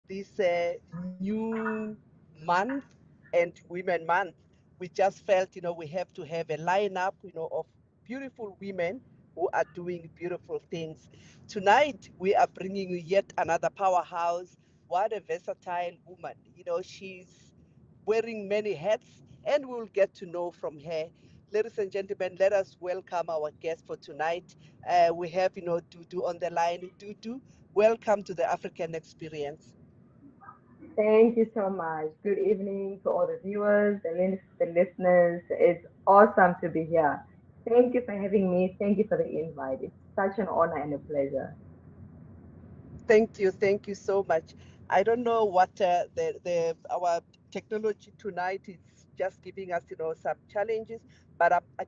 this new month and Women Month, we just felt, we have to have a lineup, of beautiful women who are doing beautiful things. Tonight, we are bringing you yet another powerhouse. What a versatile woman. She's wearing many hats, and we'll get to know from her. Ladies and gentlemen, let us welcome our guest for tonight. We have, Dudu on the line. Dudu, welcome to the African Experience. Thank you so much. Good evening to all the viewers, the listeners. It's awesome to be here. Thank you for having me. Thank you for the invite. It's such an honor and a pleasure. Thank you so much. I don't know what the our technology tonight is just giving us, some challenges, but I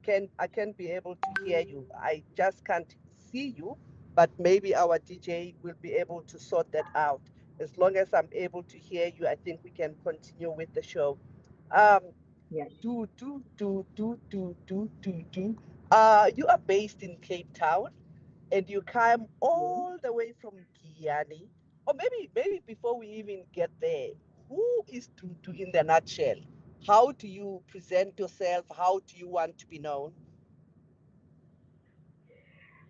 can be able to hear you. I just can't see you, but maybe our DJ will be able to sort that out. As long as I'm able to hear you, I think we can continue with the show. Um, Yeah. do. You are based in Cape Town, and you come Yeah. all the way from Guyana. Or maybe before we even get there, who is Dudu in the nutshell? How do you present yourself? How do you want to be known?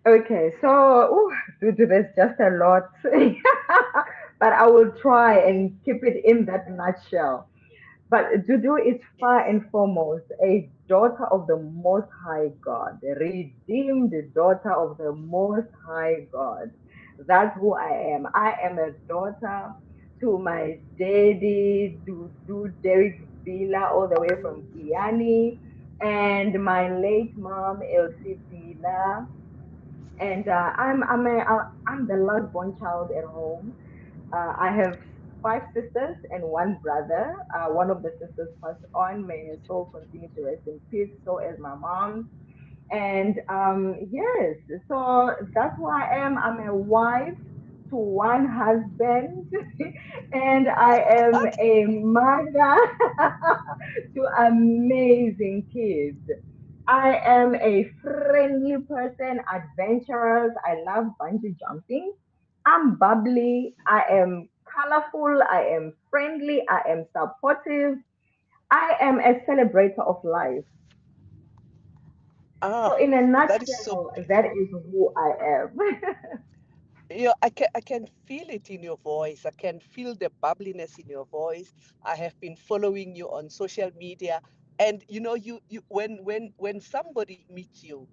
Okay, so there's just a lot, but I will try Mm-hmm. and keep it in that nutshell. But Dudu is far Yes. and foremost a daughter of the Most High God, a redeemed daughter of the Most High God. That's who I am. I am a daughter to my daddy, Dudu Derek Villa, all the way from Guyana, and my late mom, Elsie Villa. And I'm the last born child at home. I have five sisters and one brother. One of the sisters passed on. May her soul continue to rest in peace. So as my mom. And yes, so that's who I am. I'm a wife to one husband, and I am a mother to amazing kids. I am a friendly person, adventurous. I love bungee jumping. I'm bubbly. I am colorful. I am friendly. I am supportive. I am a celebrator of life. So, Ah, in a that is so nutshell, that beautiful. is who I am. I can feel it in your voice. I can feel the bubbliness in your voice. I have been following you on social media, and you when somebody meets you,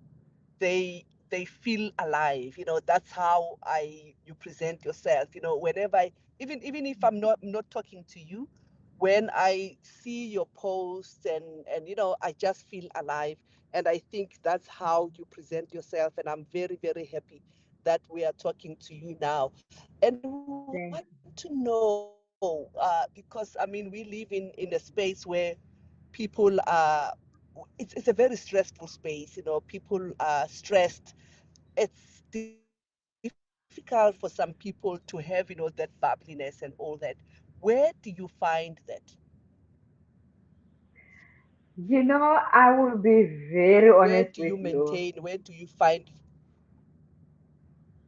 they feel alive. That's how I you present yourself. Whenever even if I'm not talking to you, when I see your posts and I just feel alive, and I think that's how you present yourself, and I'm very, very happy that we are talking to you now. And we want to Thank know, because I mean, we live in a space where people it's a very stressful space. People are stressed. It's difficult for some people to have that bubbliness and all that. Where do you find that? you. I will be very Where do honest you with you. maintain? Where do you find?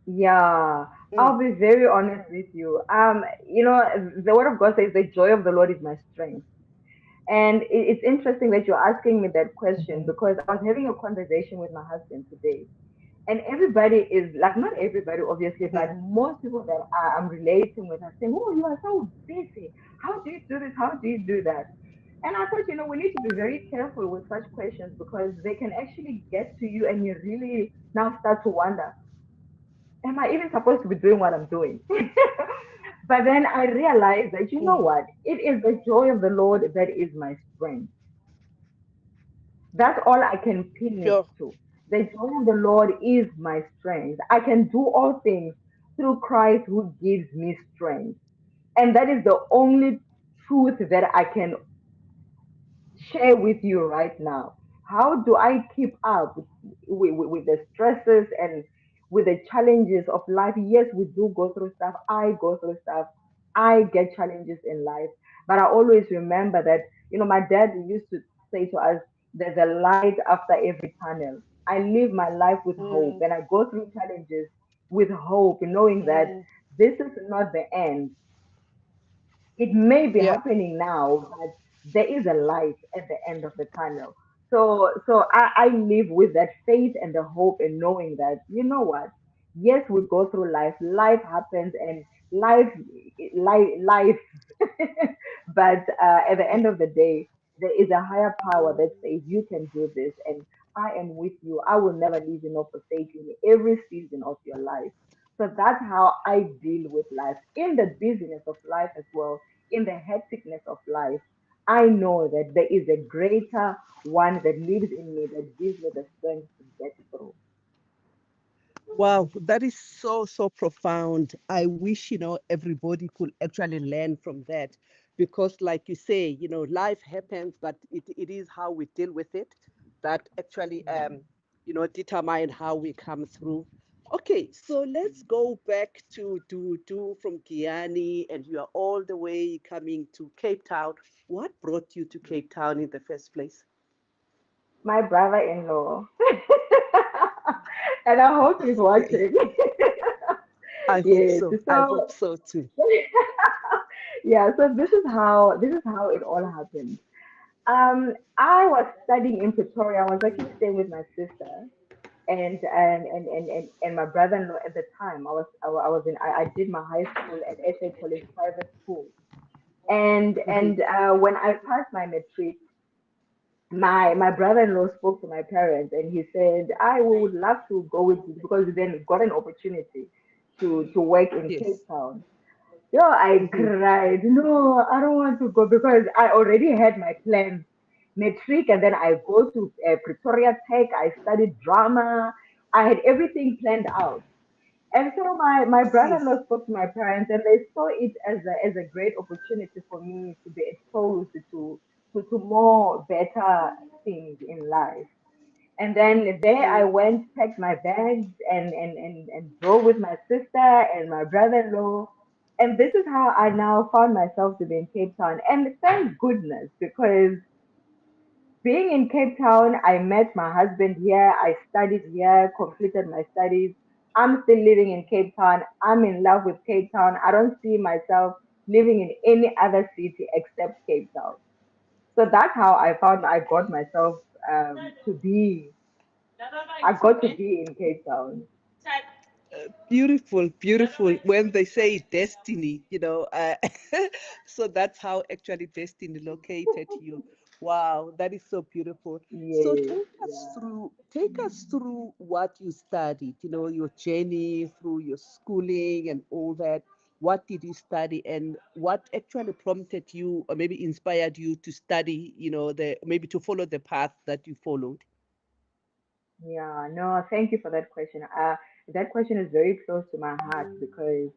Yeah, I'll Mm, be very honest with you. The word of God says the joy of the Lord is my strength. And it's interesting that you're asking me that question because I was having a conversation with my husband today. And everybody is like, not everybody, obviously, but mhm. most people that I'm relating with are saying, "Oh, you are so busy. How do you do this? How do you do that?" And I thought, we need to be very careful with such questions because they can actually get to you and you really now start to wonder, am I even supposed to be doing what I'm doing? But then I realized that, you know Mm. what? It is the joy of the Lord that is my strength. That's all I can pin it Sure. to. The joy of the Lord is my strength. I can do all things through Christ who gives me strength. And that is the only truth that I can share with you right now. How do I keep up with the stresses and with the challenges of life? Yes, we do go through stuff. I go through stuff. I get challenges in life. But I always remember that, my dad used to say to us, there's a light after every tunnel. I live my life with hope Mm, and I go through challenges with hope, knowing that mm, this is not the end. It may be Yeah. happening now, but there is a light at the end of the tunnel. So I live with that faith and the hope and knowing that, you know what? Yes, we go through life. Life happens and life, life. But at the end of the day, there is a higher power that says you can do this, and I am with you. I will never leave you nor forsake you in every season of your life. So that's how I deal with life. In the busyness of life as well, in the hecticness of life, I know that there is a greater one that lives in me that gives me the strength to get through. Wow, that is so, so profound. I wish, everybody could actually learn from that because, like you say, life happens, but it is how we deal with it that actually, Yeah. determine how we come through. Okay, so let's go back to Dudu from Guyana, and you are all the way coming to Cape Town. What brought you to Cape Town in the first place? My brother-in-law. And I hope he's Okay, watching. I hope Yes. so. I So hope so too. yeah, so this is how it all happened. I was studying in Pretoria. I was actually staying with my sister and my brother-in-law at the time. I did my high school at SA College private school. And Hmm. when I passed my matric, my brother-in-law spoke to my parents and he said, I would love to go with you because then got an opportunity to work in Cape Yes. Town. Yo, I Hmm. cried. No, I don't want to go because I already had my plans. Matric, and then I go to Pretoria Tech. I studied drama. I had everything planned out. And so my Sis. brother-in-law spoke to my parents, and they saw it as a great opportunity for me to be exposed to more better things in life. And then there I Mm. went, packed my bags, and drove with my sister and my brother-in-law. And this is how I now found myself to be in Cape Town. And thank goodness, because being in Cape Town, I met my husband here. I studied here, completed my studies. I'm still living in Cape Town. I'm in love with Cape Town. I don't see myself living in any other city except Cape Town. So that's how I got myself to be. I got to be in Cape Town. Beautiful, beautiful. When they say destiny, so that's how actually destiny located you. Wow, that is so beautiful. So Yes, yeah. take us through what you studied, your journey through your schooling and all that. What did you study and what actually prompted you or maybe inspired you to study, maybe to follow the path that you followed? Yeah, no, thank you for that question. That question is very close to my heart because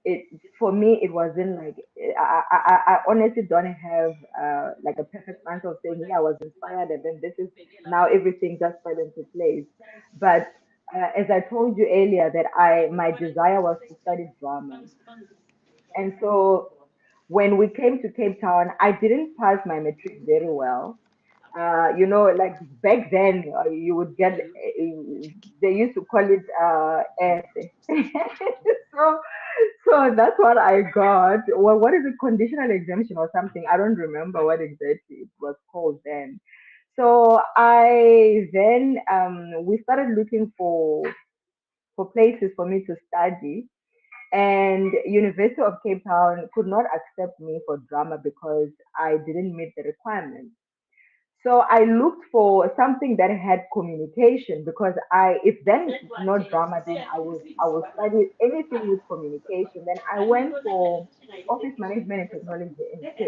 it, for me, it wasn't like I honestly don't have like a perfect answer of saying, yeah, I was inspired and then this is now everything just fell into place. But as I told you earlier, that my desire was to study drama, and so when we came to Cape Town, I didn't pass my matric very well. Like back then, you would get, they used to call it essay. so, so that's what I got. Well, what is it, conditional exemption or something? I don't remember what exactly it was called then. So we started looking for places for me to study, and University of Cape Town could not accept me for drama because I didn't meet the requirements. So I looked for something that had communication because if then not drama, then I will study anything with communication. Then I went for office management and technology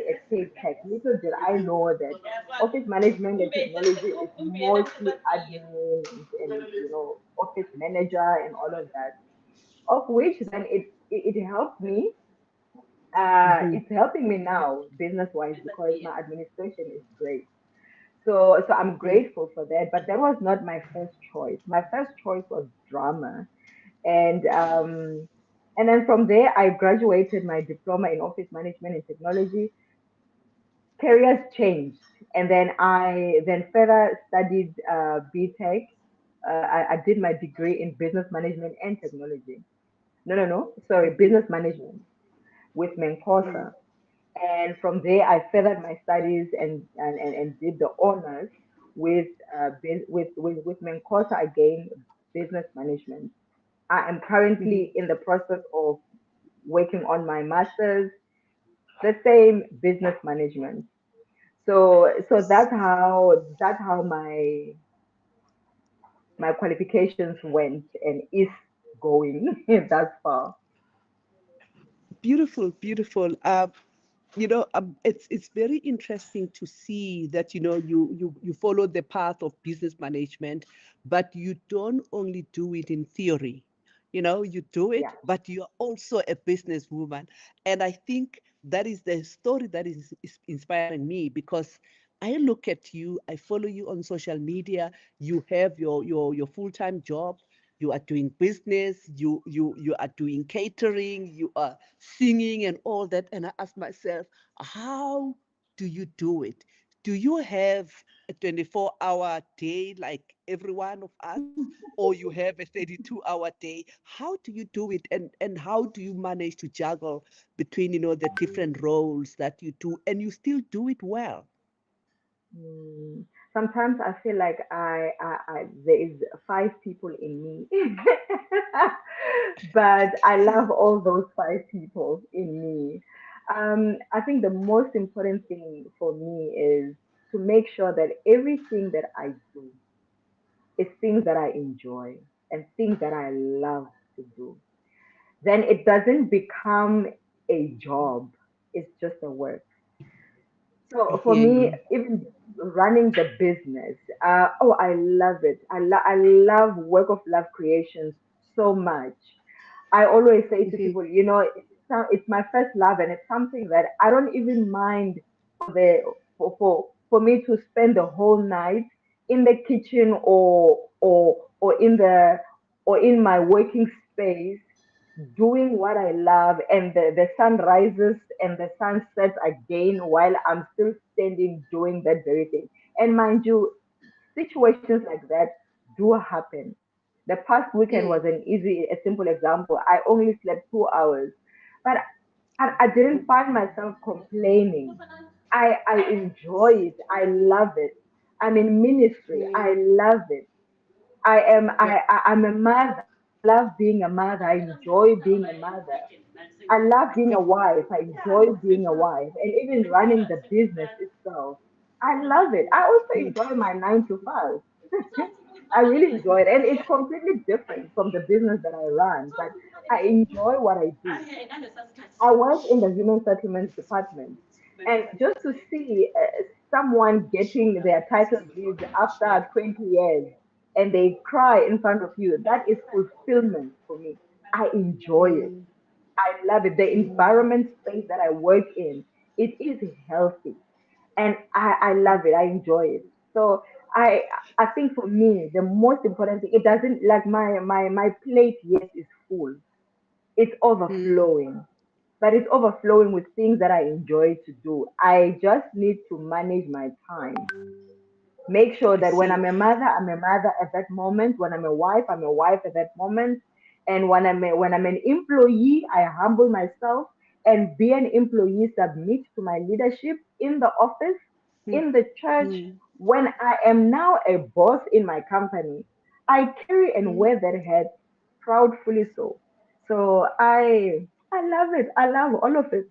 at Cape Tech. Little did I know that office management and technology is mostly admin and office manager and all of that. Of which then it helped me. Mhm. It's helping me now business wise because my administration is great. So I'm Mhm. grateful for that. But that was not my first choice. My first choice was drama, and then from there I graduated my diploma in office management and technology. Careers changed, and then I then further studied BTech. I did my degree in business management and technology. No, no, no. Sorry, Mhm. business management with Mhm. Menkosa. And from there, I furthered my studies and did the honors with with Menkosa again, business management. I am Mhm. currently in the process of working on my master's, the same business management. So that's how my qualifications went and is going thus far. Beautiful, beautiful. It's very interesting to see that you follow the path of business management, but you don't only do it in theory. You do Yeah. it, but you're also a businesswoman, and I think that is the story that is inspiring me, because I look at you, I follow you on social media. You have your full-time job, you are doing business, you are doing catering, you are singing and all that. And I ask myself, how do you do it? Do you have a 24-hour day like every one of us, or you have a 32-hour day? How do you do it, and how do you manage to juggle between the different roles that you do, and you still do it well? Mm, Sometimes I feel like there is five people in me, but I love all those five people in me. I think the most important thing for me is to make sure that everything that I do is things that I enjoy and things that I love to do. Then it doesn't become a job; it's just a work. I So for hear me, you. even running the business, oh, I love it. I love work of love creations so much. I always say to Mhm. people, it's my first love, and it's something that I don't even mind for me to spend the whole night in the kitchen or in the or in my working space doing what I love, and the sun rises and the sun sets again while I'm still standing doing that very thing. And mind you, situations like that do happen. The past weekend was Mm. a simple example. I only slept 2 hours, but I didn't find myself complaining. I enjoy it. I love it. I'm in ministry. I Mm. love it. I'm a mother. I love being a mother. I enjoy being a mother. I love being a wife. I enjoy being a wife, and even running the business itself. I love it. I also Mm. enjoy my 9 to 5. I really enjoy it, and it's completely different from the business that I run. But I enjoy what I do. I work in the human settlements department, and just to see someone getting their title deeds after 20 years and they cry in front of you, that is fulfillment for me. I enjoy it. Mm. I love it. The Mm. environment space that I work in, it is healthy, and I love it. I enjoy it. So I I think for me the most important thing, it doesn't like my plate, yes, is full. It's Mm. overflowing, but it's overflowing with things that I enjoy to do. I just need to manage my time. Make sure I that when see. I'm a mother at that moment. When I'm a wife at that moment. And when I'm an employee, I humble myself and be an employee, submit to my leadership in the office, Mm. in the church. Mm. When I am now a boss in my company, I carry and Mm. wear that hat proudfully so. So I love it. I love all of it.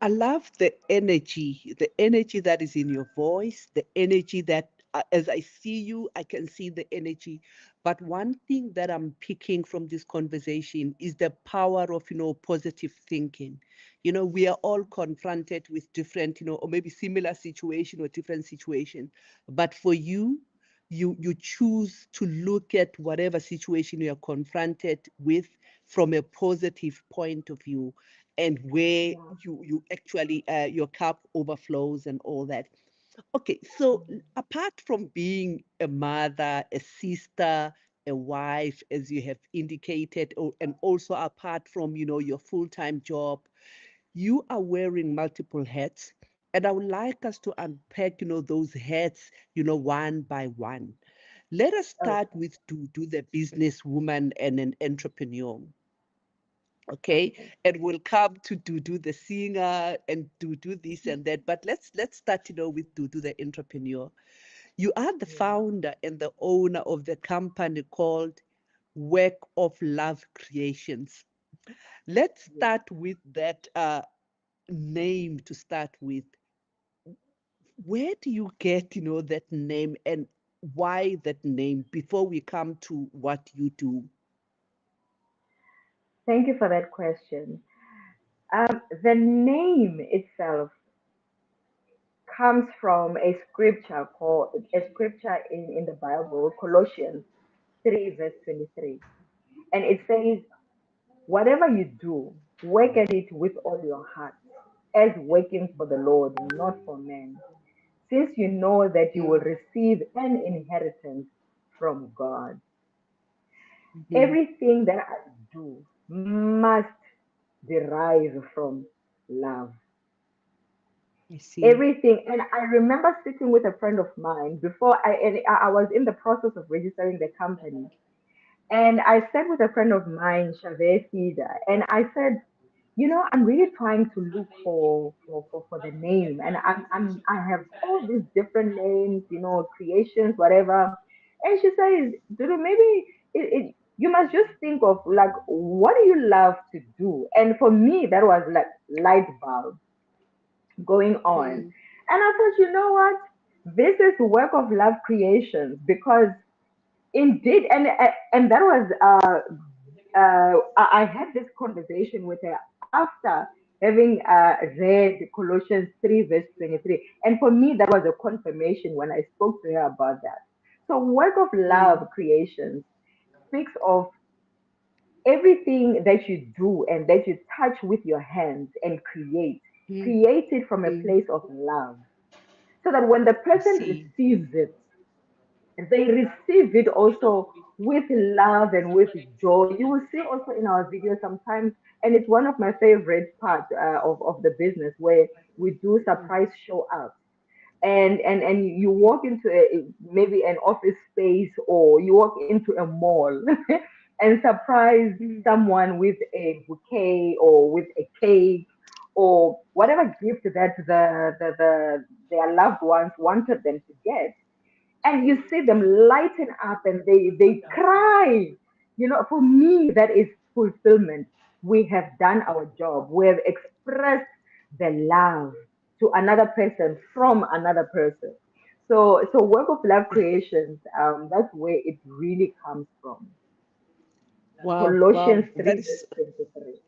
I love the energy that is in your voice, the energy that, as I see you, I can see the energy. But one thing that I'm picking from this conversation is the power of, positive thinking. We are all confronted with different, or maybe similar situation or different situation. But for you, you choose to look at whatever situation you are confronted with from a positive point of view, and where Yeah. you actually your cup overflows and all that. Okay, so apart from being a mother, a sister, a wife, as you have indicated, and also apart from your full-time job, you are wearing multiple hats, and I would like us to unpack those hats one by one. Let us start Okay. with, the businesswoman and an entrepreneur. Okay, and we'll come to Dudu the singer and Dudu this and that. But let's start, with Dudu the entrepreneur. You are the Yeah. founder and the owner of the company called Work of Love Creations. Let's Yeah. start with that name to start with. Where do you get, that name, and why that name before we come to what you do? Thank you for that question. The name itself comes from a scripture in the Bible, Colossians 3, verse 23. And it says, whatever you do, work at it with all your heart, as working for the Lord, not for men, since you know that you will Mm, receive an inheritance from God. mhm. Everything that I do must derive from love. I see. Everything. And I remember sitting with a friend of mine before I was in the process of registering the company. And I sat with a friend of mine, Chavez Sida, and I said, I'm really trying to look for the name. And I have all these different names, creations, whatever. And she says, Dudu, maybe you must just think of like, what do you love to do? And for me, that was like light bulb going on. Mm, And I thought, you know what? This is work of love creations because indeed, and that was I had this conversation with her after having read Colossians 3 verse 23, and for me that was a confirmation when I spoke to her about that. So, work of love mm, creations speaks of everything that you do and that you touch with your hands and mm, create it from a mm. place of love, so that when the I person see. receives it, they receive it also with love and with joy. You will see also in our videos sometimes, and it's one of my favorite parts of the business where we do Mm, surprise show ups. And you walk into maybe an office space, or you walk into a mall and surprise mm, someone with a bouquet or with a cake or whatever gift that their loved ones wanted them to get, and you see them lighten up and they cry. For me, that is fulfillment. We have done our job. We have expressed the love to another person from another person. So work of love creations, that's where it really comes from. wow, Colossians wow. 3 That is verse 23.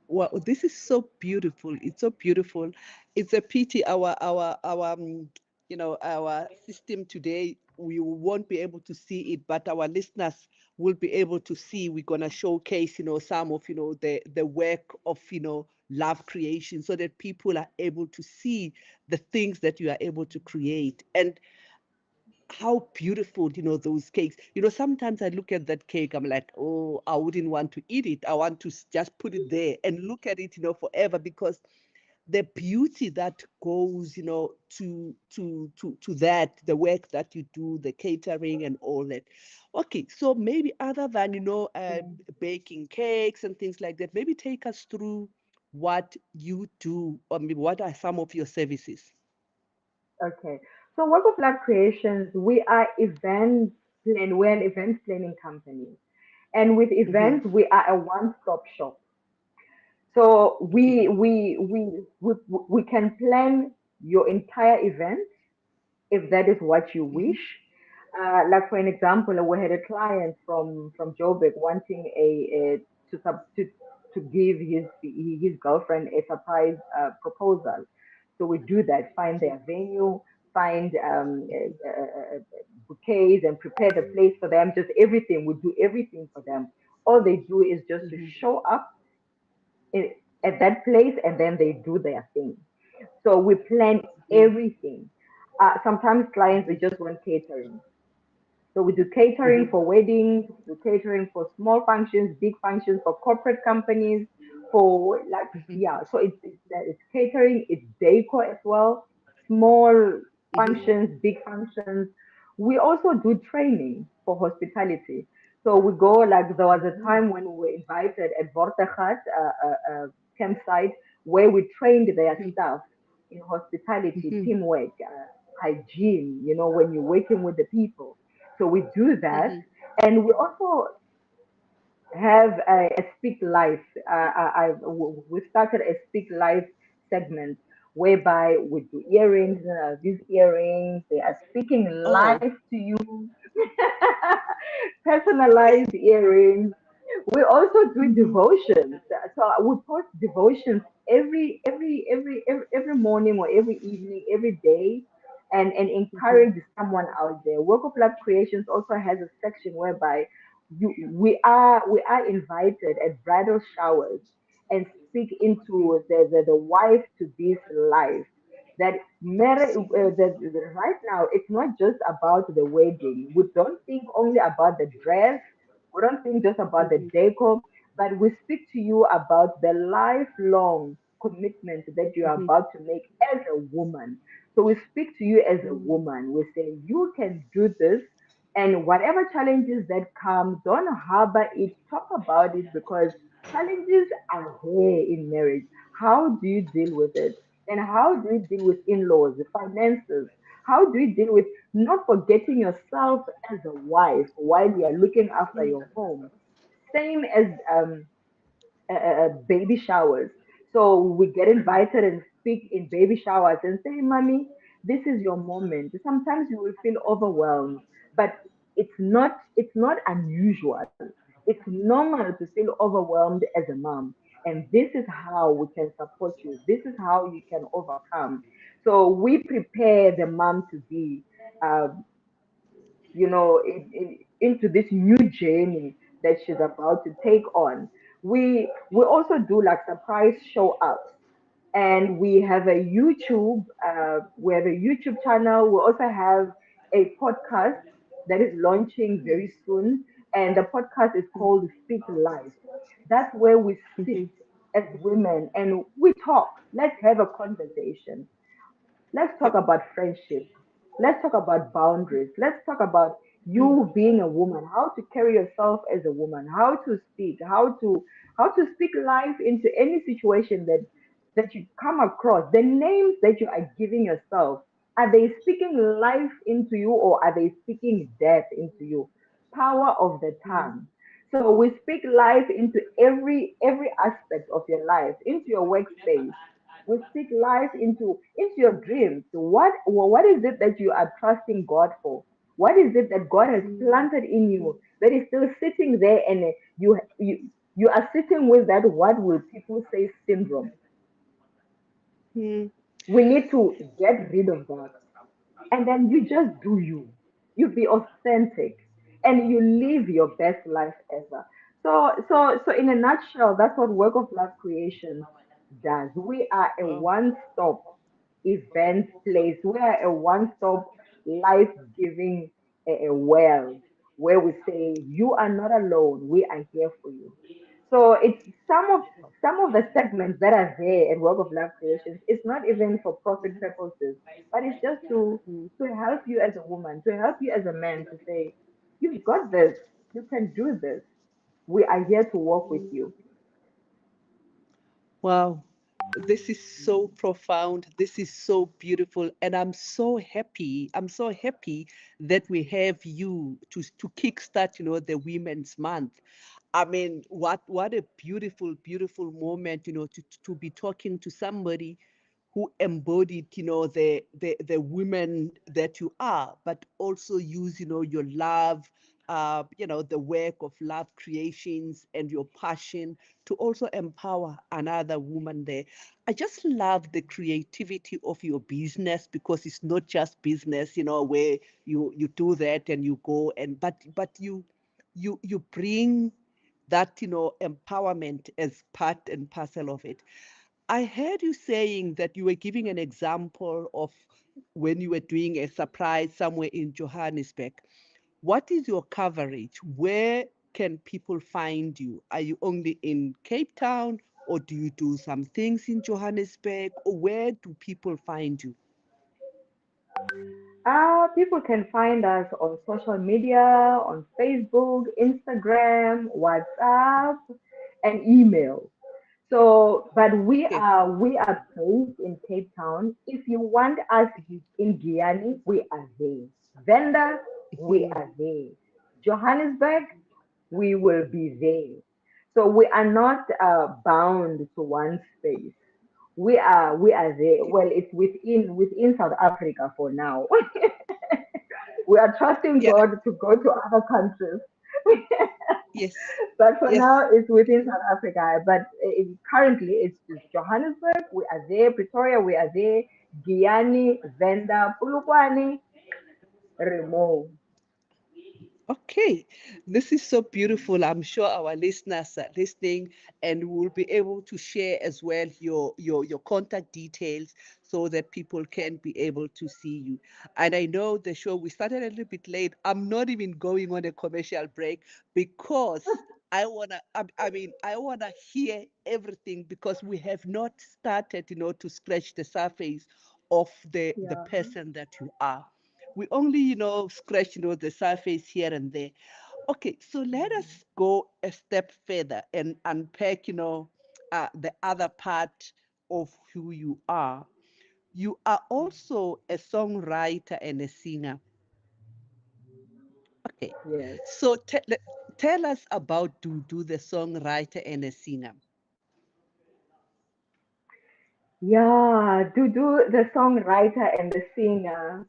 Wow, this is so beautiful. It's so beautiful. It's a pity our system today, we won't be able to see it, but our listeners will be able to see. We're gonna showcase, some of, the work of, love creation, so that people are able to see the things that you are able to create. And how beautiful, those cakes. Sometimes I look at that cake, I'm like, oh, I wouldn't want to eat it. I want to just put it there and look at it, forever, because the beauty that goes, to that, the work that you do, the catering and all that. Okay, so maybe other than, baking cakes and things like that, maybe take us through what you do, or maybe what are some of your services. Okay. So Work of Love Creations, we're an event planning company. And with Hmm. events, we are a one-stop shop. So Okay. we can plan your entire event if that is what you Hmm. wish. Like for an example, we had a client from Joburg wanting a to sub to give his girlfriend a surprise proposal. So we do that, find their venue, find bouquets, and prepare the place for them. Just everything, we do everything for them. All they do is just to Hmm. show up in, at that place, and then they do their thing. So we plan Hmm. everything. Sometimes clients they just want catering. So we do Hmm. catering for weddings, we do catering for small functions, big functions for corporate companies, for like Hmm. yeah. So it's catering, it's decor as well, small Hmm. functions, big functions. We also do training for hospitality. So we go, like there was a Mm-hmm. time when we were invited at Vortegat, a campsite, where we trained their staff in hospitality, Mm-hmm. teamwork, hygiene, when you're working with the people. So we do that. Mm-hmm. And we also have a Speak Life. We started a Speak Life segment whereby we do earrings. These earrings, they are speaking Oh. life to you. Personalized earrings. We also do Mm-hmm. devotions. So we post devotions every morning or every evening, every day, and Mm-hmm. encourage someone out there. Work of Love Creations also has a section whereby we are invited at bridal showers and speak into the wife to be's life. That marriage, right now, it's not just about the wedding. We don't think only about the dress. We don't think just about the Mm-hmm. decor, but we speak to you about the lifelong commitment that you are Mm-hmm. about to make as a woman. So we speak to you as a Mm-hmm. woman. We say you can do this, and whatever challenges that come, don't harbor it. Talk about it, because challenges are here in marriage. How do you deal with it? And how do you deal with in-laws, the finances? How do you deal with not forgetting yourself as a wife while you are looking after your home? Same as baby showers. So we get invited and speak in baby showers and say, "Mommy, this is your moment." Sometimes you will feel overwhelmed, but it's not unusual. It's normal to feel overwhelmed as a mom. And this is how we can support you. This is how you can overcome. So we prepare the mom to be uh, into this new journey that she's about to take on. We also do like surprise show ups, and we have a YouTube channel. We also have a podcast that is launching very soon, and the podcast is called Speak Life. That's where we sit Mm-hmm. as women and we talk. Let's have a conversation. Let's talk Yep. about friendship. Let's talk about boundaries. Let's talk about you being a woman, how to carry yourself as a woman, how to speak, how to speak life into any situation that you come across. The names that you are giving yourself, are they speaking life into you or are they speaking death into you? Power of the Mm-hmm. tongue. So we speak life into every aspect of your life, into your workspace. We speak life into your dreams. What is it that you are trusting God for? What is it that God has planted in you that is still sitting there, and you are sitting with that what will people say syndrome? Mm-hmm. We need to get rid of that, and then you just do you. You be authentic, and you live your best life ever. So in a nutshell, that's what Work of Love Creations does. We are a Wow. one-stop event place. We are a one-stop life-giving a well, where we say you are not alone. We are here for you. So it's some of the segments that are there at Work of Love Creations. It's not even for profit purposes, but it's just to help you as a woman, to help you as a man, to say, "You've got this. You can do this. We are here to work with you." Wow, this is so profound. This is so beautiful, and I'm so happy. I'm so happy that we have you to kickstart, the Women's Month. I mean, what a beautiful, beautiful moment, to be talking to somebody who embodied, the women that you are, but also use, your love, the work of love creations and your passion to also empower another woman there. I just love the creativity of your business, because it's not just business, where you do that and you go, and but you bring that, empowerment as part and parcel of it. I heard you saying that you were giving an example of when you were doing a surprise somewhere in Johannesburg. What is your coverage? Where can people find you? Are you only in Cape Town, or do you do some things in Johannesburg, or where do people find you? People can find us on social media, on Facebook, Instagram, WhatsApp, and email. So, but Okay. we are based in Cape Town. If you want us in Guyana, we are there. Venda, we Mhm. are there. Johannesburg, we will be there. So we are not bound to one space. We are there. Okay. Well, it's within South Africa for now. We are trusting Yeah. God to go to other countries. Yes. But for now, Yes. it's within South Africa. But currently, it's Johannesburg. We are there. Pretoria, we are there. Guyana, Venda, Polokwane, Remo. Okay, this is so beautiful. I'm sure our listeners are listening and will be able to share as well your contact details so that people can be able to see you. And I know the show we started a little bit late. I'm not even going on a commercial break because I wanna hear everything because we have not started, to scratch the surface of the Yeah. person that you are. We only, scratch, the surface here and there. Okay, so let us go a step further and unpack, the other part of who you are. You are also a songwriter and a singer. Okay, Yes. so tell us about Dudu, the songwriter and a singer. Yeah. Dudu, the songwriter and the singer.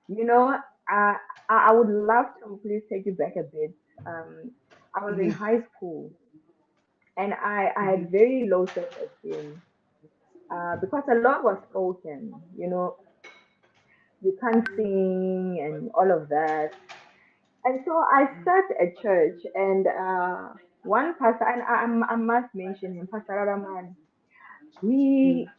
You know, I would love to please take you back a bit. Um, I was in Hmm. high school and I Hmm. had very low self-esteem because a lot was spoken. You can't sing and all of that. And so I sat at church and one pastor, and I must mention him, Pastor Raraman, he,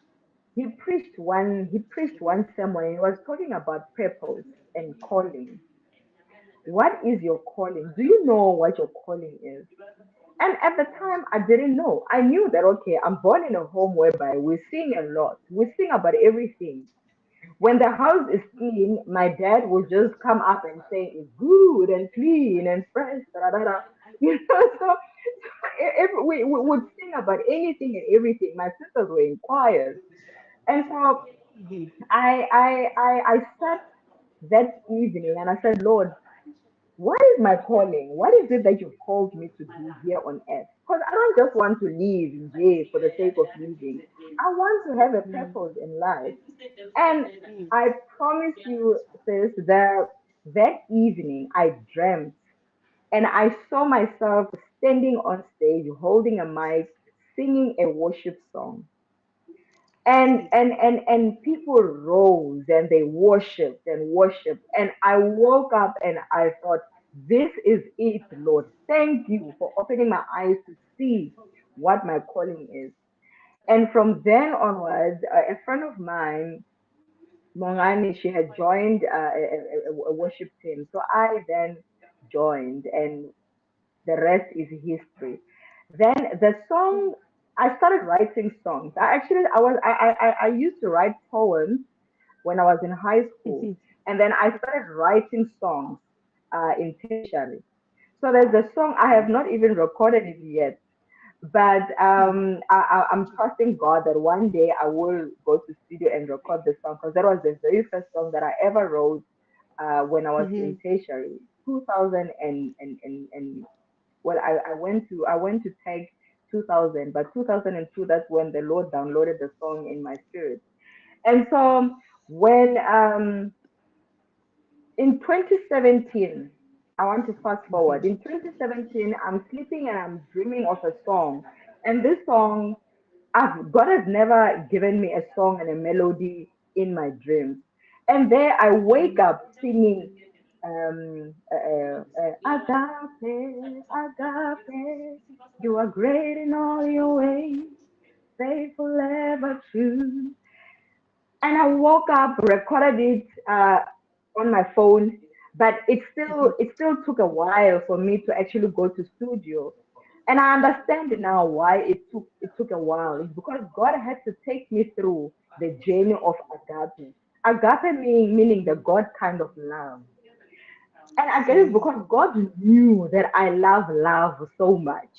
he preached one sermon and he was talking about purpose and calling. What is your calling? Do you know what your calling is? And at the time, I didn't know. I knew that, okay, I'm born in a home whereby we sing a lot. We sing about everything. When the house is clean, my dad will just come up and say, it's good and clean and fresh. Da, da, da. So if we would sing about anything and everything. My sisters were in choirs. And so Hmm. I sat that evening and I said, Lord, what is my calling? What is it that you've called me to do here on earth? Because I don't just want to live in jail for the sake of living. I want to have a purpose in life. And I promise you, sis, that evening I dreamt and I saw myself standing on stage holding a mic, singing a worship song and people rose and they worshiped and I woke up and I thought, this is it, Lord. Thank you for opening my eyes to see what my calling is. And from then onwards, a friend of mine, Mongani, she had joined a worship team, so I then joined and the rest is history. Then the song, I started writing songs. I used to write poems when I was in high school, Hmm. and then I started writing songs in tertiary. So there's a song I have not even recorded it yet, but I'm trusting God that one day I will go to studio and record the song because that was the very first song that I ever wrote when I was Hmm. in tertiary, 2000 and well, I went to tag 2000, but 2002, that's when the Lord downloaded the song in my spirit. And so when in 2017, I want to fast forward. In 2017, I'm sleeping and I'm dreaming of a song, and this song, God has never given me a song and a melody in my dreams. And there I wake up singing agape, agape, you are great in all your ways, faithful ever true. And I woke up, recorded it on my phone, but it still took a while for me to actually go to studio. And I understand now why it took a while. It's because God had to take me through the journey of agape. Agape meaning the God kind of love. And I guess it's Okay. because God knew that I love love so much.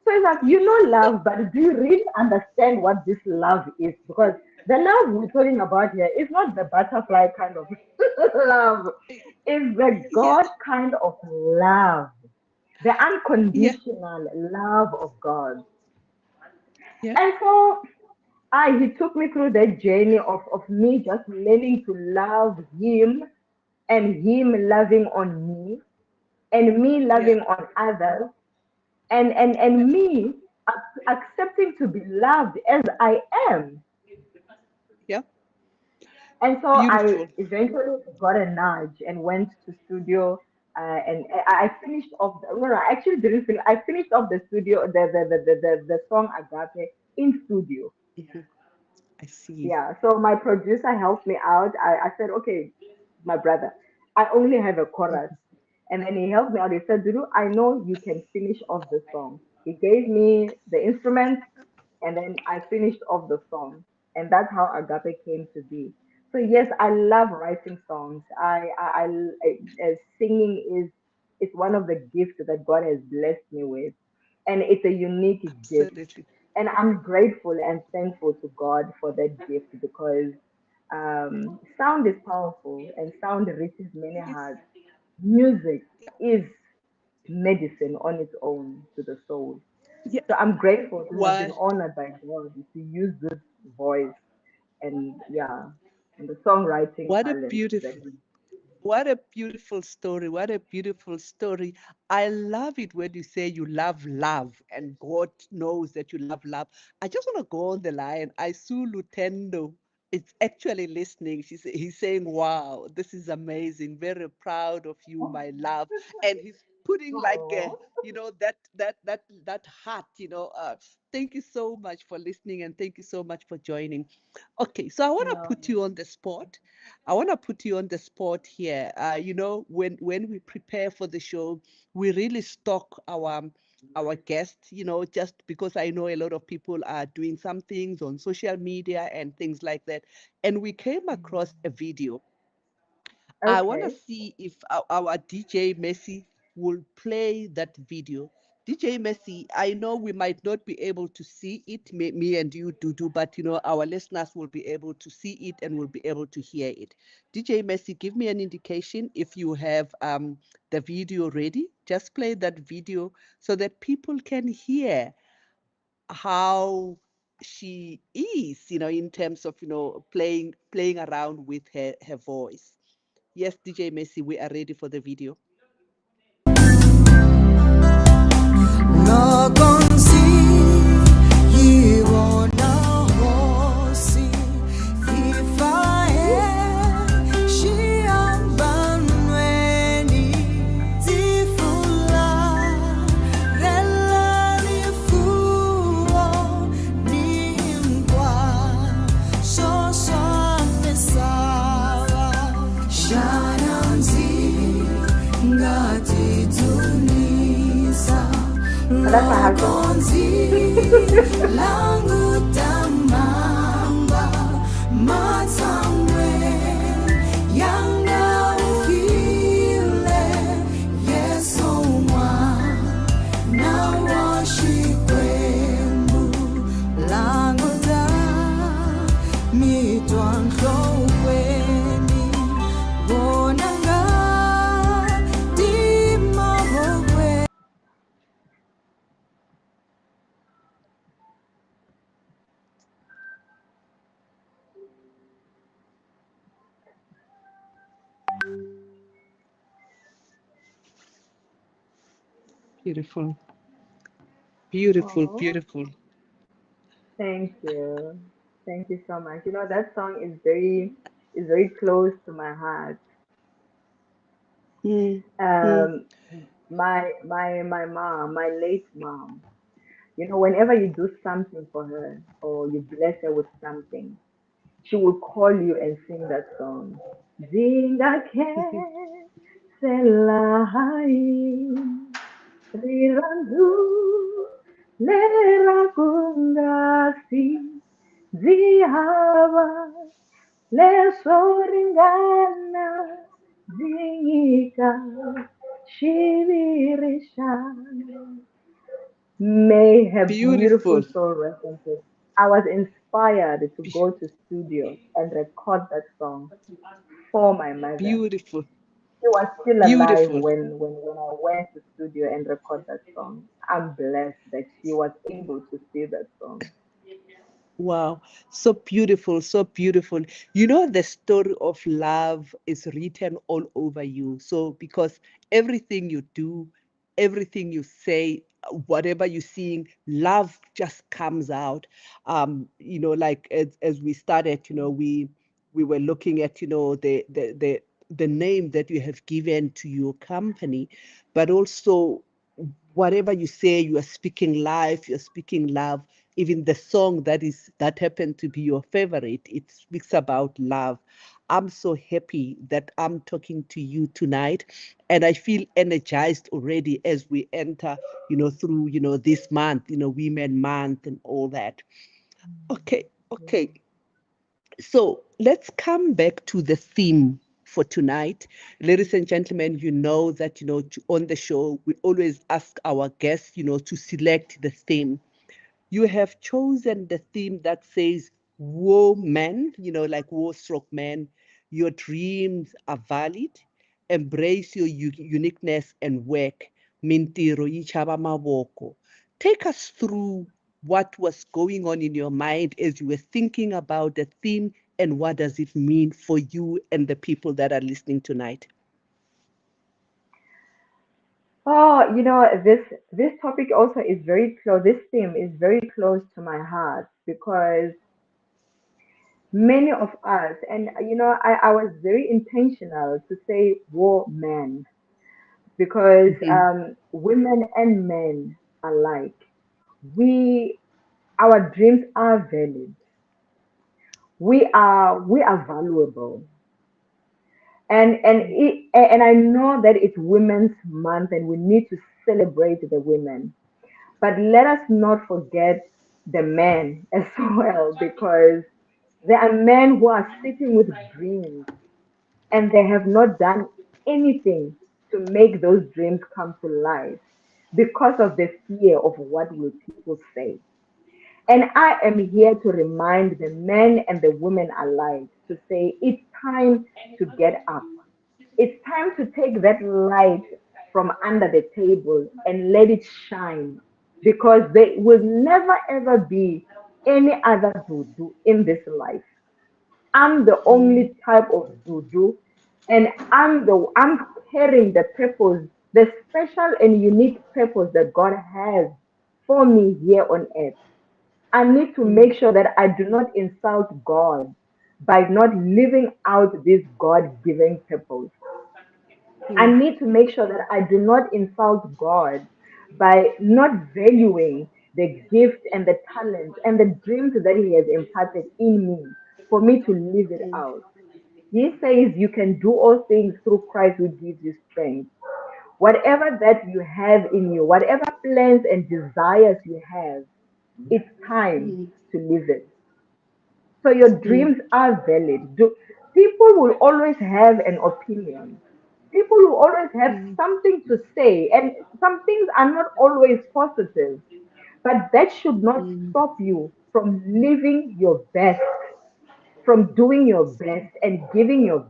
So it's like, you know, love, but do you really understand what this love is? Because the love we're talking about here is not the butterfly kind of love, it's the Yeah. God kind of love, the Yeah. unconditional love of God. Yeah. And so he took me through that journey of me just learning to love him and him loving on me and me Yeah. loving on others and me accepting to be loved as I am. Yeah. And so I Beautiful. eventually got a nudge and went to studio. And I finished off. No, I actually didn't finish. I finished off the studio, the song Agape in studio. Mhm. I see. Yeah. So my producer helped me out. I said, okay, my brother, I only have a chorus. And then he helped me out. He said, Dudu, I know you can finish off the song. He gave me the instruments and then I finished off the song. And that's how Agape came to be. So yes, I love writing songs. Singing is one of the gifts that God has blessed me with, and it's a unique gift. Absolutely. And I'm grateful and thankful to God for that gift because sound is powerful and sound reaches many Yes. hearts. Music Yeah. is medicine on its own to the soul. Yeah. So I'm grateful to have been What? honored by God to use this voice and yeah, and the songwriting What a talent that beautiful. He. What a beautiful story. What a beautiful story. I love it when you say you love love and God knows that you love love. I just want to go on the line. I saw Lutendo. It's actually listening. He's saying, wow, this is amazing. Very proud of you, my love. And he's putting like a, Oh, that heart, thank you so much for listening and thank you so much for joining. Okay, so I want to no. put you on the spot. I want to put you on the spot here. When we prepare for the show, we really stock our guests. Just because I know a lot of people are doing some things on social media and things like that, and we came across a video. I want to Okay. see if our DJ Messi will play that video. DJ Messi, I know we might not be able to see it, me and you, Dudu, but our listeners will be able to see it and will be able to hear it. DJ Messi, give me an indication if you have the video ready. Just play that video so that people can hear how she is, in terms of, playing around with her voice. Yes, DJ Messi, we are ready for the video. Oh, that's my husband. Beautiful, beautiful, Oh, beautiful. thank you. Thank you so much. You know, that song is very close to my heart. Mm, mm, Um, my mom, my late mom, you know, whenever you do something for her or you bless her with something, she will call you and sing that song. Zinga ke selahai rirandu lera kungasi zihava lesoringana zingika shivirisha. May her beautiful Beautiful. soul rest in peace. I was inspired to go to studio and record that song for my mother. Beautiful. She was still alive Beautiful. when I went to studio and record that song. I'm blessed that she was able to see that song. Wow, so beautiful, so beautiful. You know, the story of love is written all over you. So, because everything you do, everything you say, whatever you're seeing, love just comes out. Like as we started, we were looking at, the name that you have given to your company, but also whatever you say, you are speaking life, you're speaking love. Even the song that happened to be your favorite, it speaks about love. I'm so happy that I'm talking to you tonight, and I feel energized already as we enter, through, this month, Women Month and all that. Okay, okay. So let's come back to the theme for tonight. Ladies and gentlemen, you know that, on the show, we always ask our guests, to select the theme. You have chosen the theme that says woman, like war stroke man. Your dreams are valid. Embrace your uniqueness and work. Mintirho, chava, Mavoko. Take us through what was going on in your mind as you were thinking about the theme, and what does it mean for you and the people that are listening tonight. Oh, this topic also is very close. This theme is very close to my heart because many of us, and I was very intentional to say woman because Mm-hmm. women and men alike, we our dreams are valid. We are valuable, and I know that it's Women's Month, and we need to celebrate the women. But let us not forget the men as well, because there are men who are sitting with dreams and they have not done anything to make those dreams come to life because of the fear of what will people say. And I am here to remind the men and the women alike to say it's time to get up. It's time to take that light from under the table and let it shine, because there will never ever be any other Dudu in this life. I'm the only type of Dudu, and I'm carrying the purpose, the special and unique purpose that God has for me here on earth. I need to make sure that I do not insult God by not living out this God given purpose. I need to make sure that I do not insult God by not valuing the gift and the talent and the dreams that He has imparted in me for me to live it out. He says you can do all things through Christ who gives you strength. Whatever that you have in you, whatever plans and desires you have, it's time to live it. So your dreams are valid. People will always have an opinion. People will always have something to say, and some things are not always positive, but that should not stop you from living your best, from doing your best and giving your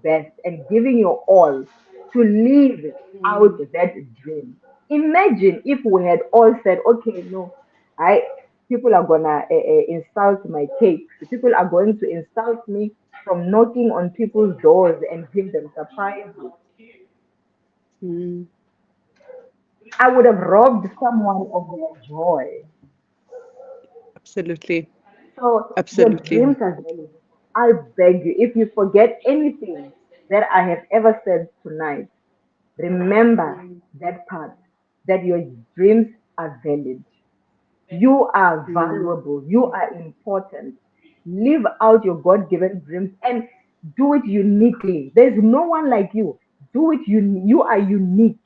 all to live out that dream. Imagine if we had all said, okay, no, I people are gonna insult my cakes. People are going to insult me from knocking on people's doors and give them surprises. Mm-hmm. I would have robbed someone of their joy. Absolutely. So your Absolutely. dreams are valid. I beg you, if you forget anything that I have ever said tonight, remember that part, that your dreams are valid. You are valuable. You are important. Live out your God given dreams and do it uniquely. There's no one like you. Do it. You are unique.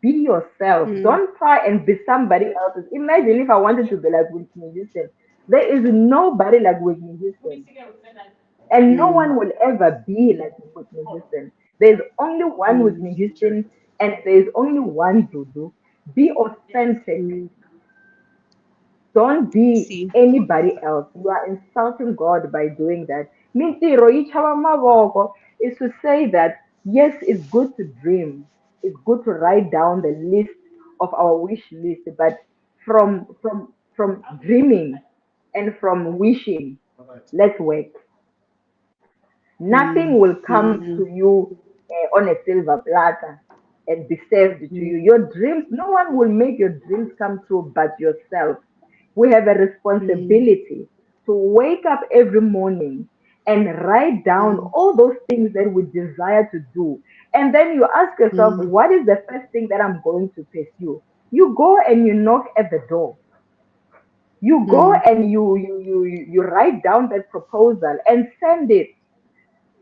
Be yourself. Don't try and be somebody else's. Imagine if I wanted to be like Whitney Houston. There is nobody like Whitney Houston. And no mm, one will ever be like a good musician. There's only one with mm, musician, and there's only one Dudu. Be authentic. mm. Don't be See. anybody else. You are insulting God by doing that. Mintirho, chava Mavoko is to say that yes, it's good to dream. It's good to write down the list of our wish list, but from dreaming and from wishing, let's work. Mm, Nothing will come mm, to you on a silver platter and be served to mm, you. Your dreams, no one will make your dreams come true but yourself. We have a mm, responsibility to wake up every morning and write down mm, all those things that we desire to do. And then you ask yourself, mm, what is the first thing that I'm going to pursue? You go and you knock at the door. You go mm, and you write down that proposal and send it.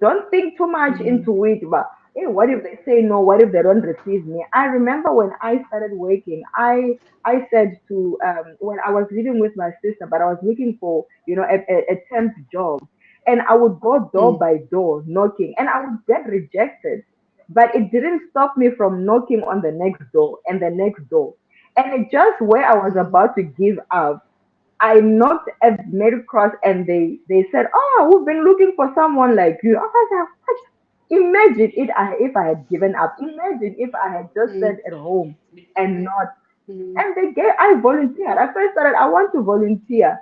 Don't think too much mm, into it, but hey, what if they say no? What if they don't receive me? I remember when I started working, I said to when I was living with my sister, but I was looking for a temp job, and I would go door mm, by door knocking, and I would get rejected, but it didn't stop me from knocking on the next door and the next door, and it just where I was mm, about to give up. I knocked at Mary Cross and they said, "Oh, we've been looking for someone like you." I was like, "What?" Imagine if I had given up. Imagine if I had just mm, sat at home and not. mm, And I volunteered. I first started, I want to volunteer.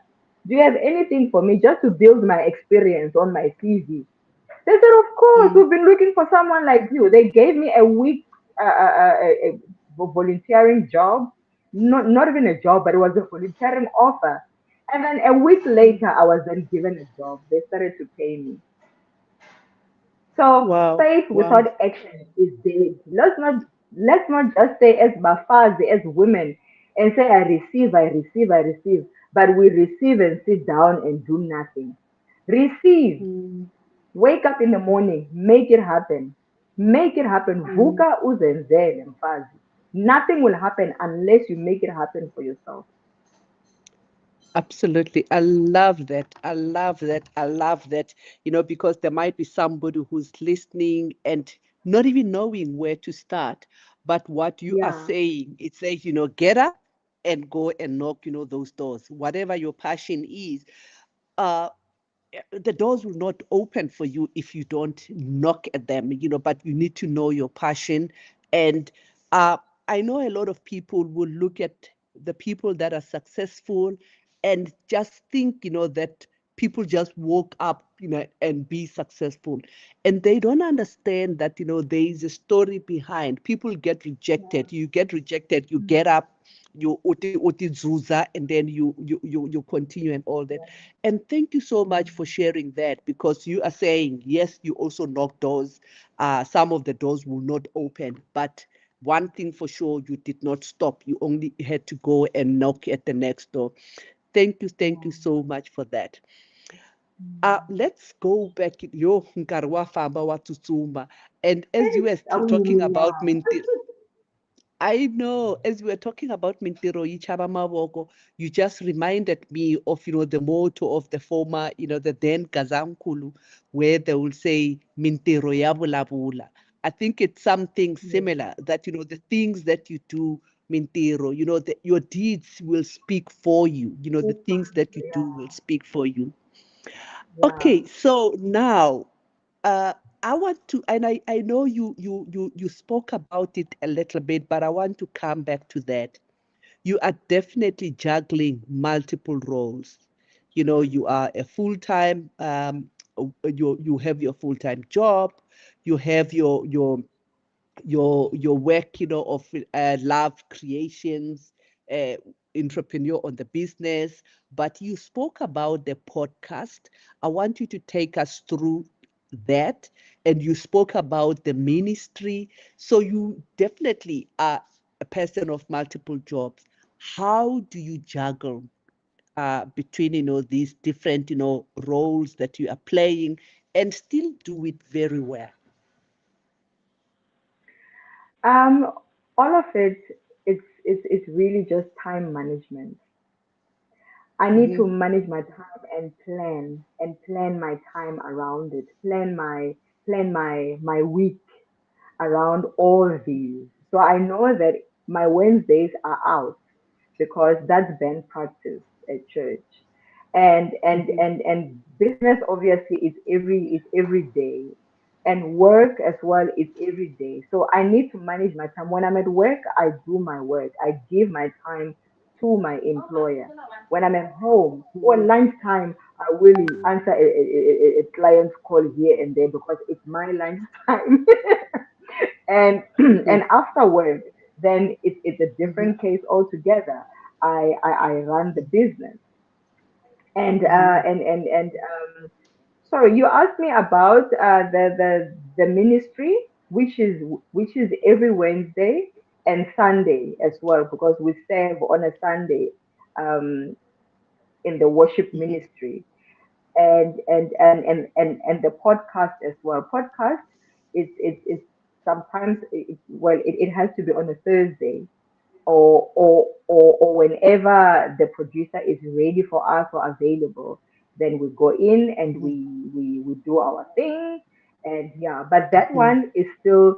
Do you have anything for me just to build my experience on my CV? They said, "Of course, mm, we've been looking for someone like you." They gave me a week volunteering job, not even a job, but it was a volunteering offer. And then a week mm. later, I was then given a job. They started to pay me. So Wow. faith Wow. without action is dead. Let's not just say as bafazi, as women, and say I receive, I receive, I receive, but we receive and sit down and do nothing. Receive. Mm, Wake up in the morning, make it happen. Make it happen. mm. Vuka uzenzele mfazi. Nothing will happen unless you make it happen for yourself. Absolutely. I love that. I love that. I love that. Because there might be somebody who's listening and not even knowing where to start. But what you are Yeah. saying, it says, get up and go and knock, those doors. Whatever your passion is, uh, the doors will not open for you if you don't knock at them, but you need to know your passion. And uh, I know a lot of people will look at the people that are successful and just think, that people just woke up, and be successful. And they don't understand that, there is a story behind. People get rejected. You get rejected, you get up, you uti zuza, and then you continue and all that. And thank you so much for sharing that, because you are saying, yes, you also knock doors. Some of the doors will not open, but one thing for sure, you did not stop. You only had to go and knock at the next door. Thank you so much for that. Let's go back. Yo, nkarhi wa famba wa tsutsuma. And as you were talking Awuya. about Minty, I know, as we were talking about mintirho chava Mavoko, you just reminded me of, the motto of the former, the then Gazankulu, where they will say mintirho ya vulavula. I think it's something similar that, the things that you do, mintirho, your deeds will speak for you. The things that you do will speak for you. Yeah. Okay, so now uh, I want to, and I know you spoke about it a little bit, but I want to come back to that. You are definitely juggling multiple roles. You are a full-time, you have your full-time job, you have your work, of love creations, uh, entrepreneur on the business. But you spoke about the podcast. I want you to take us through that. And you spoke about the ministry. So you definitely are a person of multiple jobs. How do you juggle between these different roles that you are playing and still do it very well? Um, all of it, it's really just time management. I need to Mhm. manage my time and plan my time around it. Plan my week around all these. So I know that my Wednesdays are out because that's been practiced at church. Mhm. And business obviously is every day. And work as well is every day. So I need to manage my time. When I'm at work, I do my work. I give my time to my employer. When I'm at home or Mhm. lunchtime, I will answer a client's call here and there because it's my lunchtime. And and Mhm. afterward, then it's a Mhm. different case altogether. I run the business. and uh, Mhm. and and and sorry, you asked me about the ministry, which is every Wednesday and Sunday as well, because we serve on a Sunday um, in the worship Mhm. ministry. And the podcast as well. Podcast is sometimes it has to be on a Thursday, or whenever the producer is ready for us or available, then we go in and Mhm. we do our thing. And yeah, but that Mhm. one is still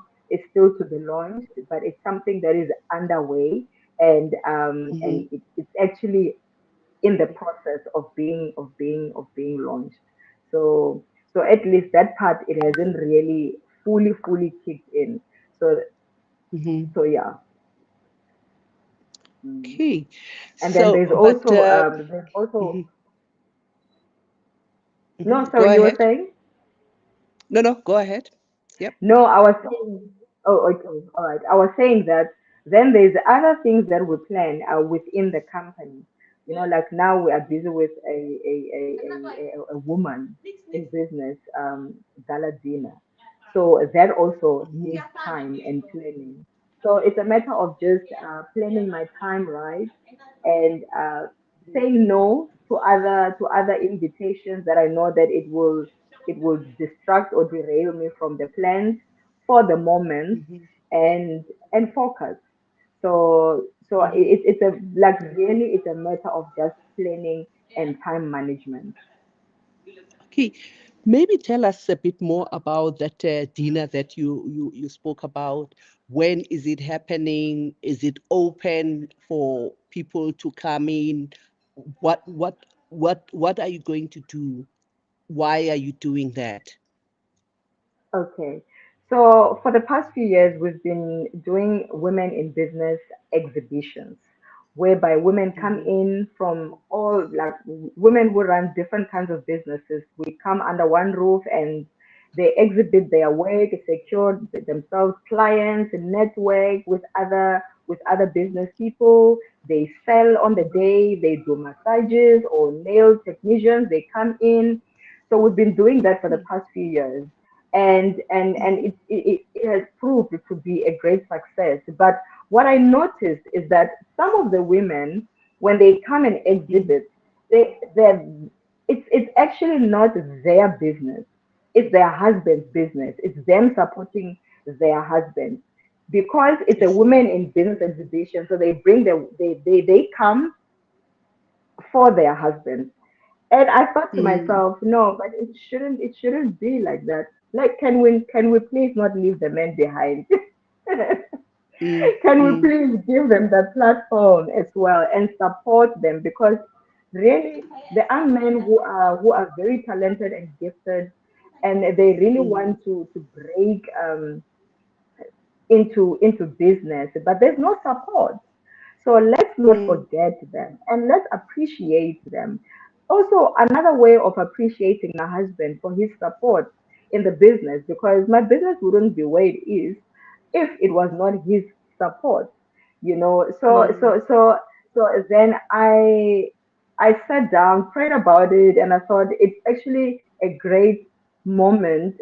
to be launched, but it's something that is underway. And Mhm. it's actually in the process of being launched. So at least that part, it hasn't really fully kicked in. Mhm. So yeah. Mm. Okay. And then So, there's but also there's also mhm. Mhm. no, Go sorry, you were ahead. saying? No, no, go ahead. Yep. No, I was saying, oh, okay, all right. I was saying that then there's other things that we plan within the company. Like now we are busy with a woman in business, gala dinner. So that also Mhm. needs time and planning. So it's a matter of just planning my time right, and saying no to other invitations that I know that it will distract or derail me from the plans for the moment, Mhm. and focus. So Mhm. it's a like really it's a matter of just planning and time management. Okay, maybe tell us a bit more about that dinner that you spoke about. When is it happening? Is it open for people to come in? What are you going to do? Why are you doing that? Okay. So for the past few years, we've been doing women in business exhibitions, whereby women come Mhm. in from all, like women who run different kinds of businesses. We come under one roof and they exhibit their work, secure themselves clients, and network with other business people. They sell on the Mhm. day. They do massages or nail technicians. They come in. So we've been doing that for the past few years, and Mhm. it has proved to be a great success. But what I noticed is that some of the women, when they come and Mhm. exhibit, they it's actually not their business. It's their husband's business. It's them supporting their husbands, because it's I a see. women in business exhibition. So they come for their husbands. And I thought to Mm. myself, no, but it shouldn't be like that. Like, can we please not leave the men behind? Mm. Can we Mm. please give them that platform as well and support them? Because really, there are men who are very talented and gifted, and they really Mhm. want to break into business, but there's no support. So let's not Mm. forget them and let's appreciate them. Also, another way of appreciating my husband for his support in the business, because my business wouldn't be where it is if it was not his support. So Mm. so so so then I sat down, prayed about it, and I thought it's actually a great moment.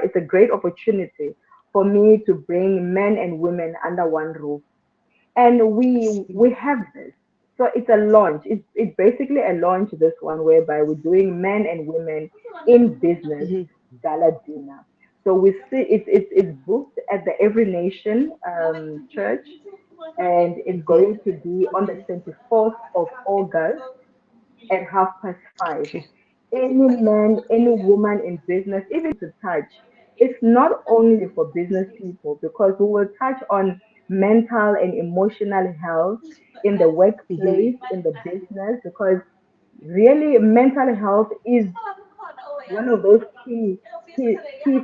It's a great opportunity for me to bring men and women under one roof, and I we see. we have this. So it's a launch. It's basically a launch, this one, whereby we're doing men and women in business Mhm. gala dinner. So we see it's booked at the Every Nation church, and it's Mhm. going to be on the 24th of August. at 5:30. Okay. Any man, any woman in business, even to touch, it's not only for business people because we will touch on mental and emotional health in the Mm-hmm. workplace, in the business, because really mental health is one of those key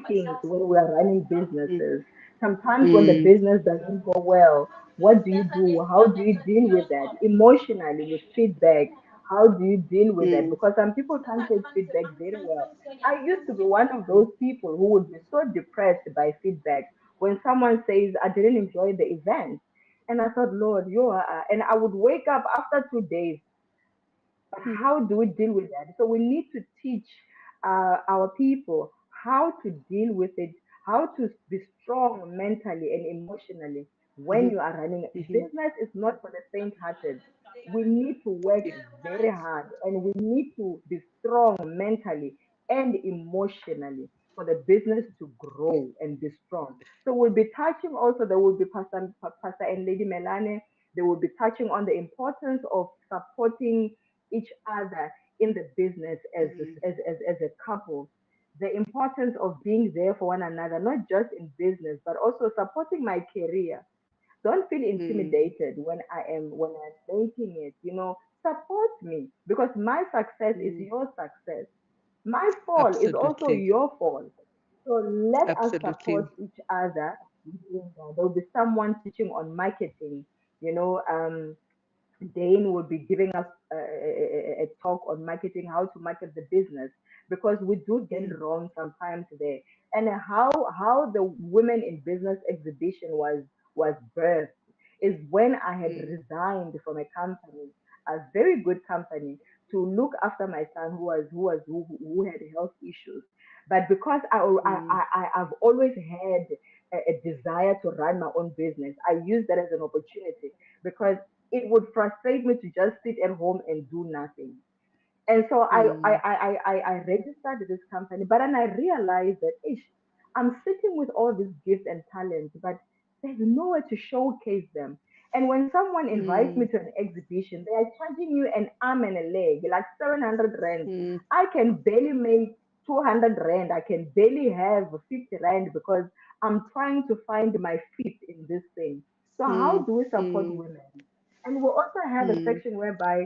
things when we are running businesses. Sometimes when the Mm, business doesn't go well, what do you do? How do you deal with that emotionally with feedback? How do you deal with that? mm, Because some people can't take feedback very well. I used to be one of those people who would be so depressed by feedback when someone says I didn't enjoy the event, and I thought, Lord, you are, and I would wake up after 2 days, but mm, how do we deal with that? So we need to teach our people how to deal with it, how to be strong mentally and emotionally when mhm, you are running. mhm. Business is not for the faint-hearted. We need to work Yeah. very hard and we need to be strong mentally and emotionally for the business to Yeah. grow and be strong. So we'll be touching also, there will be Pastor and Lady Melane. They will be touching on the importance of supporting each other in the business Mm, as a couple, the importance of being there for one another, not just in business, but also supporting my career. Don't feel mm. intimidated when I'm making it, support me because my success is Mm. your success. My fall is also Absolutely. your fall. So let us support Absolutely. each other. There'll be someone teaching on marketing, you know, Dane will be giving us a talk on marketing, how to market the business, because we do get it Mm, wrong sometimes there. And how the Women in Business exhibition was birthed is when I had mm, resigned from a company, a very good company, to look after my son who had health issues. But because mm, I've always had a desire to run my own business, I use that as an opportunity because it would frustrate me to just sit at home and do nothing. And so mm, I registered this company, but then I realized that ish, I'm sitting with all these gifts and talents, but there's nowhere to showcase them. And when someone invites me mm, to an exhibition, they are charging you an arm and a leg, like 700 rand. mm, I can barely make 200 rand. I can barely have 50 rand because I'm trying to find my feet in this thing. So how mm, do we support mm, women? And we also have a mm, section whereby,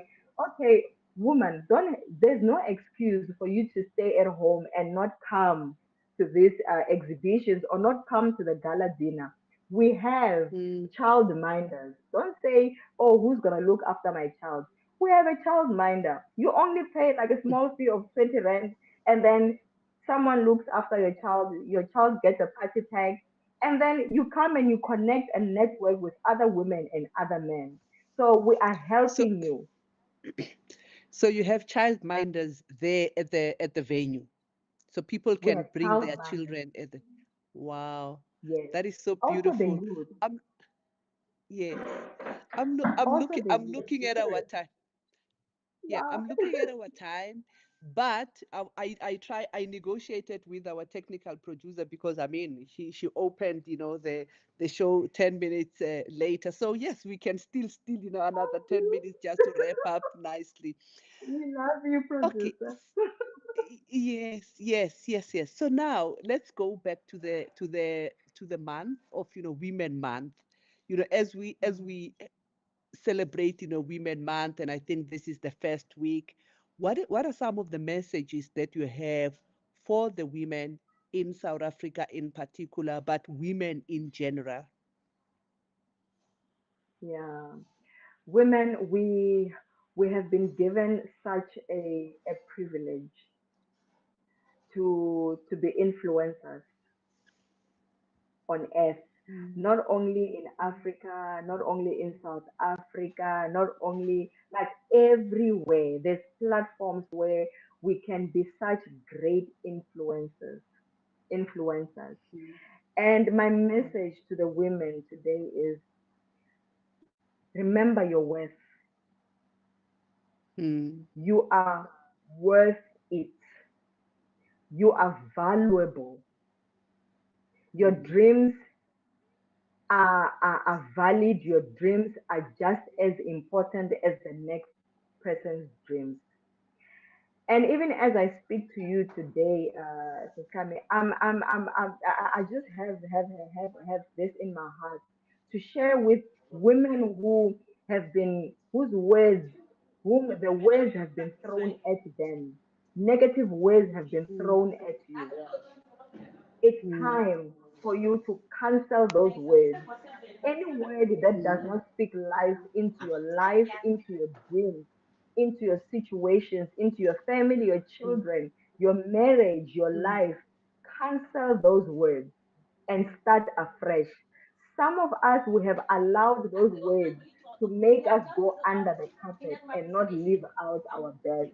okay, woman, don't there's no excuse for you to stay at home and not come to these exhibitions or not come to the gala dinner. We have mm, child minders. Don't say, oh, who's gonna look after my child? We have a child minder. You only pay like a small fee of 20 rand, and then someone looks after your child gets a party tag, and then you come and you connect and network with other women and other men. So we are So, helping you. so you have childminders there at the venue, so people We can have bring their childminders. children at the. Wow, Yes. that is so Also the beautiful. youth. I'm Yes. Also the I'm youth. looking at our Spirit. time. Yeah, Yeah. I'm looking at our time, but I negotiated with our technical producer because I mean she opened the show 10 minutes later. So yes, we can still another 10 minutes just to wrap up nicely. We love you, Okay. producer. Yes, yes, yes, yes. So now let's go back to the month of Women Month. As we celebrate Women Month, and I think this is the first week. What are some of the messages that you have for the women in South Africa in particular, but women in general? Yeah. Women, we have been given such a privilege to be influencers on earth, Mm, not only in Africa, not only in South Africa, not only like everywhere. There's platforms where we can be such great influencers. mm, And my mm, message to the women today is remember your worth. mm, You are worth it. You are valuable. Your mm, dreams are valid. Your dreams are just as important as the next person's dreams. And even as I speak to you today, Sis Kami, I just have this in my heart to share with women who have been, whose words, whom the words have been thrown at them, negative words have been Mm, thrown at you. It's mm, time for you to cancel those words. Any word that does mm, not speak life, into your dreams, into your situations, into your family, your mm, children, your marriage, your mm, life, cancel those words and start afresh. Some of us, we have allowed those words to make us go under the carpet and not live out our best.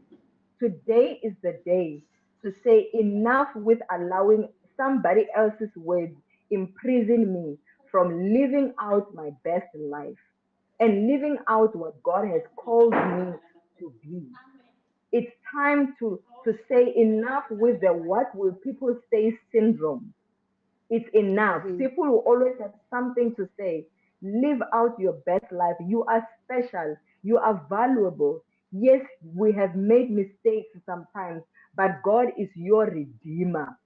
Today is the day to say enough with allowing somebody else's words imprison me from living out my best life and living out what God has called me to be. It's time to say enough with the what will people say syndrome. It's enough. mhm, People will always have something to say. Live out your best life. You are special. You are valuable. Yes, we have made mistakes sometimes, but God is your redeemer.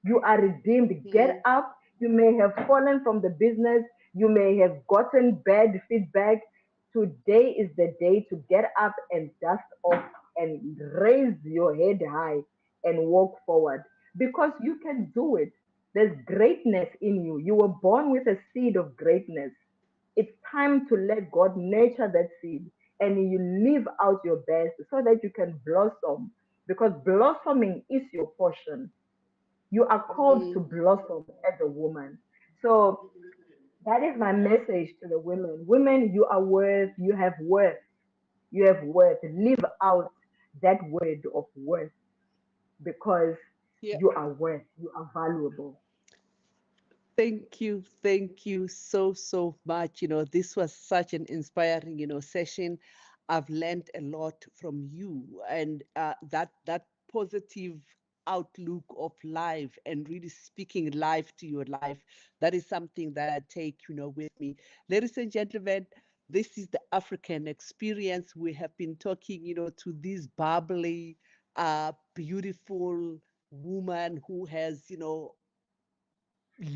You are redeemed. Get mm, up. You may have fallen from the business. You may have gotten bad feedback. Today is the day to get up and dust off and raise your head high and walk forward because you can do it. There's greatness in you. You were born with a seed of greatness. It's time to let God nurture that seed and you live out your best so that you can blossom because blossoming is your portion. You are called to mm. blossom as a woman. So that is my message to the women. Women, you are worth, you have worth, you have worth. Live out that word of worth because Yeah. you are worth, you are valuable. Thank you so, so much. This was such an inspiring, session. I've learned a lot from you, and that positive outlook of life and really speaking life to your life. That is something that I take, with me. Ladies and gentlemen, this is the African experience. We have been talking, to this bubbly, beautiful woman who has,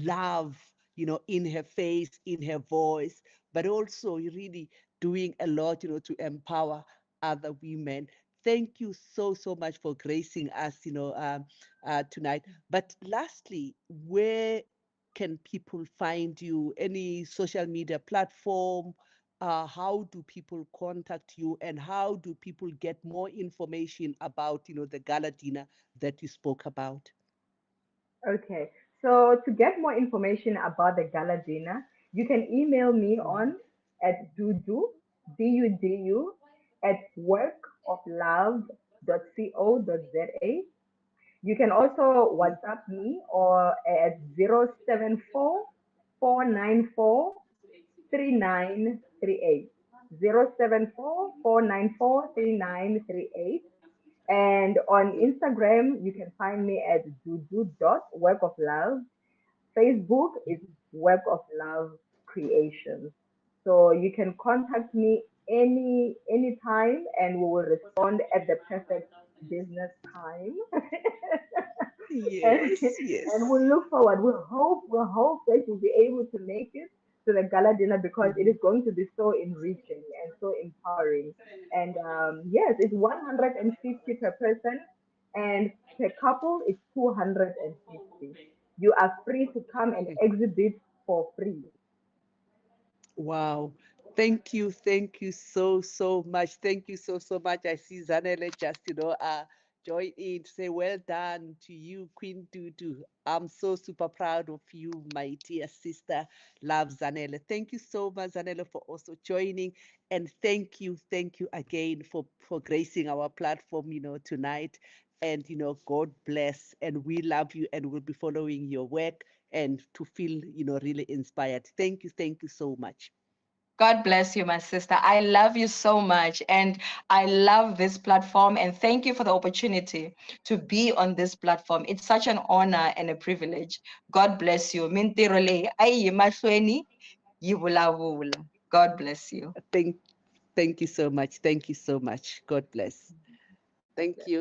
love, in her face, in her voice, but also really doing a lot, to empower other women. Thank you so, so much for gracing us, tonight. But lastly, where can people find you? Any social media platform? How do people contact you, and how do people get more information about, the gala dinner that you spoke about? Okay, so to get more information about the gala dinner, you can email me on at dudu, dudu, at workoflove.co.za. You can also Mm, WhatsApp me or at 074 494 3938. 074 494 3938. And on mm, Instagram, you can find me at dudu.workoflove. Facebook is Work of Love Creations. So you can contact me anytime and we will respond at the perfect business time. and yes, and yes. we look forward. We hope that you'll be able to make it to the gala dinner because it Mhm. is going to be so enriching and so empowering. And yes, it's 150 per person, and per couple it's 250. You are free to come and exhibit for free. Wow. Thank you so, so much. Thank you so, so much. I see Zanele just, join in to say, well done to you, Queen Dudu. I'm so super proud of you, my dear sister. Love Zanele. Thank you so much, Zanele, for also joining. And thank you again for gracing our platform, tonight. And, God bless. And we love you and we'll be following your work and to feel, really inspired. Thank you so much. God bless you, my sister. I love you so much. And I love this platform. And thank you for the opportunity to be on this platform. It's such an honor and a privilege. God bless you. Mintirho le, ai mahlweni, yi vulavula. God bless you. Thank, thank you so much. Thank you so much. God bless. Thank you.